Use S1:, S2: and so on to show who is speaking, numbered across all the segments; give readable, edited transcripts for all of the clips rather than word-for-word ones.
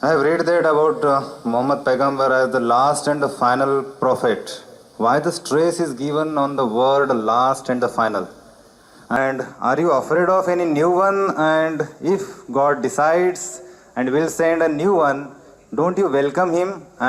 S1: I have read that about Muhammad Paigambar as the last and the final prophet. Why the stress is given on the word last and the final? And are you afraid of any new one? And if God decides and will send a new one, don't you welcome him?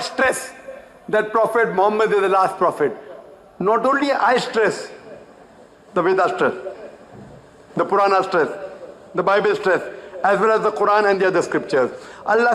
S2: Stress that Prophet Muhammad is the last prophet. Not only I stress, the Vedas stress, the Purana stress, the Bible stress, as well as the Quran and the other scriptures. Allah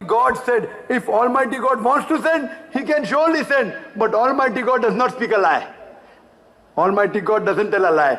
S2: God said, if Almighty God wants to send, He can surely send. But Almighty God does not speak a lie. Almighty God doesn't tell a lie.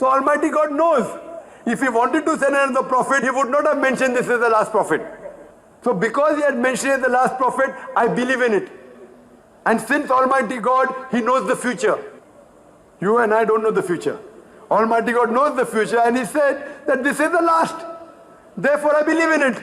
S2: So Almighty God knows. If He wanted to send another prophet, He would not have mentioned this as the last prophet. So because He had mentioned it as the last prophet, I believe in it. And since Almighty God, He knows the future. You and I don't know the future. Almighty God knows the future and He said that this is the last. Therefore I believe in it.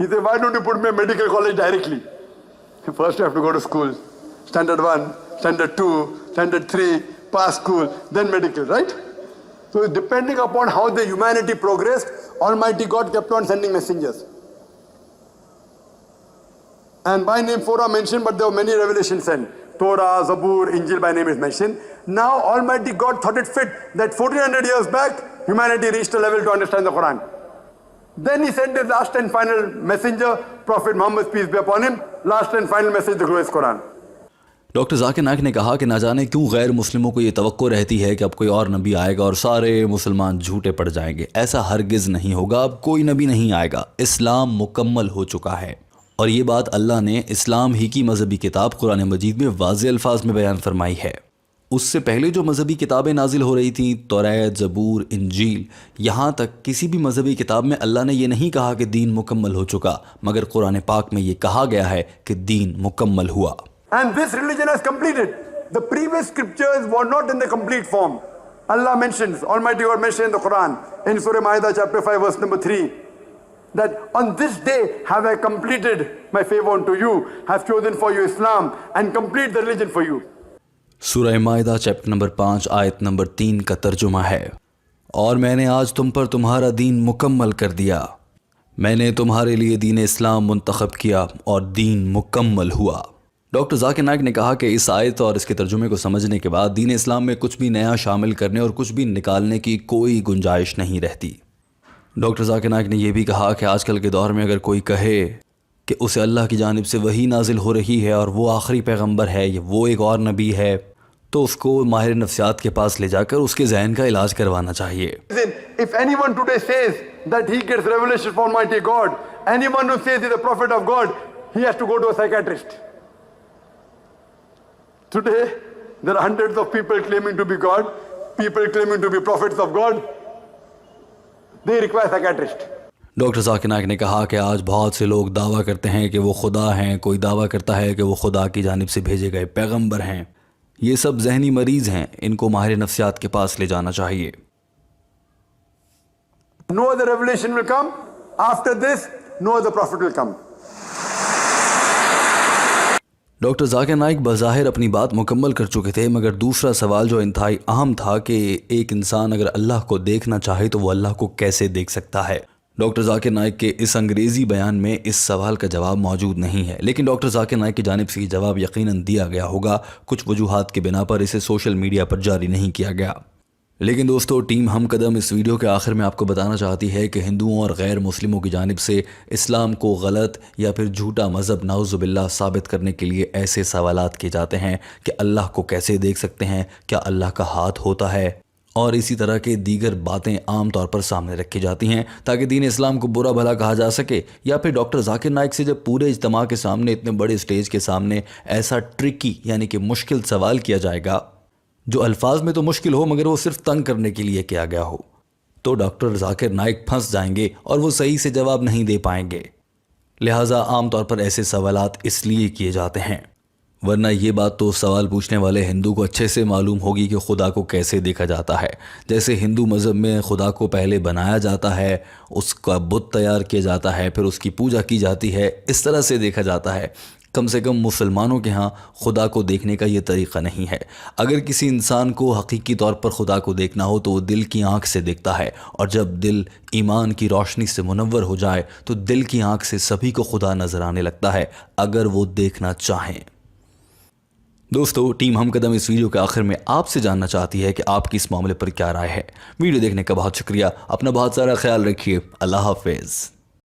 S2: He said, why don't you put me in medical college directly? First you have to go to school. Standard 1, Standard 2, Standard 3, pass school, then medical, right? So depending upon how the humanity progressed, Almighty God kept on sending messengers. And by name 4 are mentioned, but there were many revelations sent. Torah, Zabur, Injil by name is mentioned. Now Almighty God thought it fit that 1400 years back, humanity reached a level to understand the Quran. Then he sent his last and final messenger, Prophet Muhammad, peace be upon him, last and final message, the glorious Quran.
S3: Doctor Zakir Naik نے کہا کہ نہ جانے کیوں غیر مسلموں کو یہ توقع رہتی ہے کہ اب کوئی اور نبی آئے گا اور سارے مسلمان جھوٹے پڑ جائیں گے. ایسا ہرگز نہیں ہوگا. اب کوئی نبی نہیں آئے گا. اسلام مکمل ہو چکا ہے. اور یہ بات اللہ نے اسلام ہی کی مذہبی کتاب قرآن مجید میں واضح الفاظ میں بیان فرمائی ہے. اس سے پہلے جو مذہبی کتابیں نازل ہو رہی تھیں، توریت، زبور، انجیل، یہاں تک کسی بھی مذہبی کتاب میں اللہ نے یہ نہیں کہا کہ دین مکمل ہو چکا، مگر قرآن پاک میں یہ کہا گیا ہے کہ دین مکمل ہوا.
S2: And this religion has completed. The previous scriptures were not in the complete form. Allah mentions, Almighty God mentioned in the Quran, in Surah Ma'idah chapter 5 verse number 3, that on this day have I completed my favor unto you, have chosen for you Islam and complete the religion for you.
S3: سورہ مائدہ chapter number 5 آیت number 3 کا ترجمہ ہے، اور میں نے آج تم پر تمہارا دین مکمل کر دیا. میں نے تمہارے لیے دین اسلام منتخب کیا اور دین مکمل ہوا. ڈاکٹر ذاکر نائک نے کہا کہ اس آیت اور اس کے ترجمے کو سمجھنے کے بعد دین اسلام میں کچھ بھی نیا شامل کرنے اور کچھ بھی نکالنے کی کوئی گنجائش نہیں رہتی. ڈاکٹر ذاکر نائک نے یہ بھی کہا کہ آج کل کے دور میں اگر کوئی کہے کہ اسے اللہ کی جانب سے وحی نازل ہو رہی ہے اور وہ آخری پیغمبر ہے یا وہ ایک اور نبی ہے، تو اس کو ماہر نفسیات کے پاس لے جا کر اس کے ذہن کا علاج کروانا چاہیے.
S2: If anyone today says that he gets revelation from Almighty God, anyone who says he's a prophet of God, he has to go to a psychiatrist. Today, there are hundreds of people claiming to be God, people claiming to be prophets of God. They require psychiatrist.
S3: Doctor Zakir Naik نے کہا کہ آج بہت سے لوگ دعویٰ کرتے ہیں کہ وہ خدا ہیں، کوئی دعویٰ کرتا ہے کہ وہ خدا کی جانب سے بھیجے گئے پیغمبر ہیں. یہ سب ذہنی مریض ہیں، ان کو ماہر نفسیات کے پاس لے جانا چاہیے.
S2: No other revelation will come. After this, no other prophet will come.
S3: Doctor Zakir Naik بظاہر اپنی بات مکمل کر چکے تھے، مگر دوسرا سوال جو انتہائی اہم تھا کہ ایک انسان اگر اللہ کو دیکھنا چاہے تو وہ اللہ کو کیسے دیکھ سکتا ہے. ڈاکٹر ذاکر نائک کے اس انگریزی بیان میں اس سوال کا جواب موجود نہیں ہے، لیکن ڈاکٹر ذاکر نائک کی جانب سے یہ جواب یقیناً دیا گیا ہوگا. کچھ وجوہات کے بنا پر اسے سوشل میڈیا پر جاری نہیں کیا گیا. لیکن دوستو، ٹیم ہم قدم اس ویڈیو کے آخر میں آپ کو بتانا چاہتی ہے کہ ہندوؤں اور غیر مسلموں کی جانب سے اسلام کو غلط یا پھر جھوٹا مذہب نعوذ باللہ ثابت کرنے کے لیے ایسے سوالات کیے جاتے ہیں کہ اللہ کو کیسے دیکھ سکتے ہیں، کیا اللہ کا ہاتھ ہوتا ہے، اور اسی طرح کے دیگر باتیں عام طور پر سامنے رکھی جاتی ہیں تاکہ دین اسلام کو برا بھلا کہا جا سکے. یا پھر ڈاکٹر ذاکر نائک سے جب پورے اجتماع کے سامنے، اتنے بڑے اسٹیج کے سامنے ایسا ٹرکی یعنی کہ مشکل سوال کیا جائے گا جو الفاظ میں تو مشکل ہو مگر وہ صرف تنگ کرنے کے لیے کیا گیا ہو، تو ڈاکٹر ذاکر نائک پھنس جائیں گے اور وہ صحیح سے جواب نہیں دے پائیں گے. لہٰذا عام طور پر ایسے سوالات اس لیے کیے جاتے ہیں، ورنہ یہ بات تو سوال پوچھنے والے ہندو کو اچھے سے معلوم ہوگی کہ خدا کو کیسے دیکھا جاتا ہے. جیسے ہندو مذہب میں خدا کو پہلے بنایا جاتا ہے، اس کا بت تیار کیا جاتا ہے، پھر اس کی پوجا کی جاتی ہے، اس طرح سے دیکھا جاتا ہے. کم سے کم مسلمانوں کے ہاں خدا کو دیکھنے کا یہ طریقہ نہیں ہے. اگر کسی انسان کو حقیقی طور پر خدا کو دیکھنا ہو تو وہ دل کی آنکھ سے دیکھتا ہے، اور جب دل ایمان کی روشنی سے منور ہو جائے تو دل کی آنکھ سے سبھی کو خدا نظر آنے لگتا ہے اگر وہ دیکھنا چاہیں. دوستو، ٹیم ہم قدم اس ویڈیو کے آخر میں آپ سے جاننا چاہتی ہے کہ آپ کی اس معاملے پر کیا رائے ہے. ویڈیو دیکھنے کا بہت شکریہ. اپنا بہت سارا خیال رکھیے. اللہ حافظ.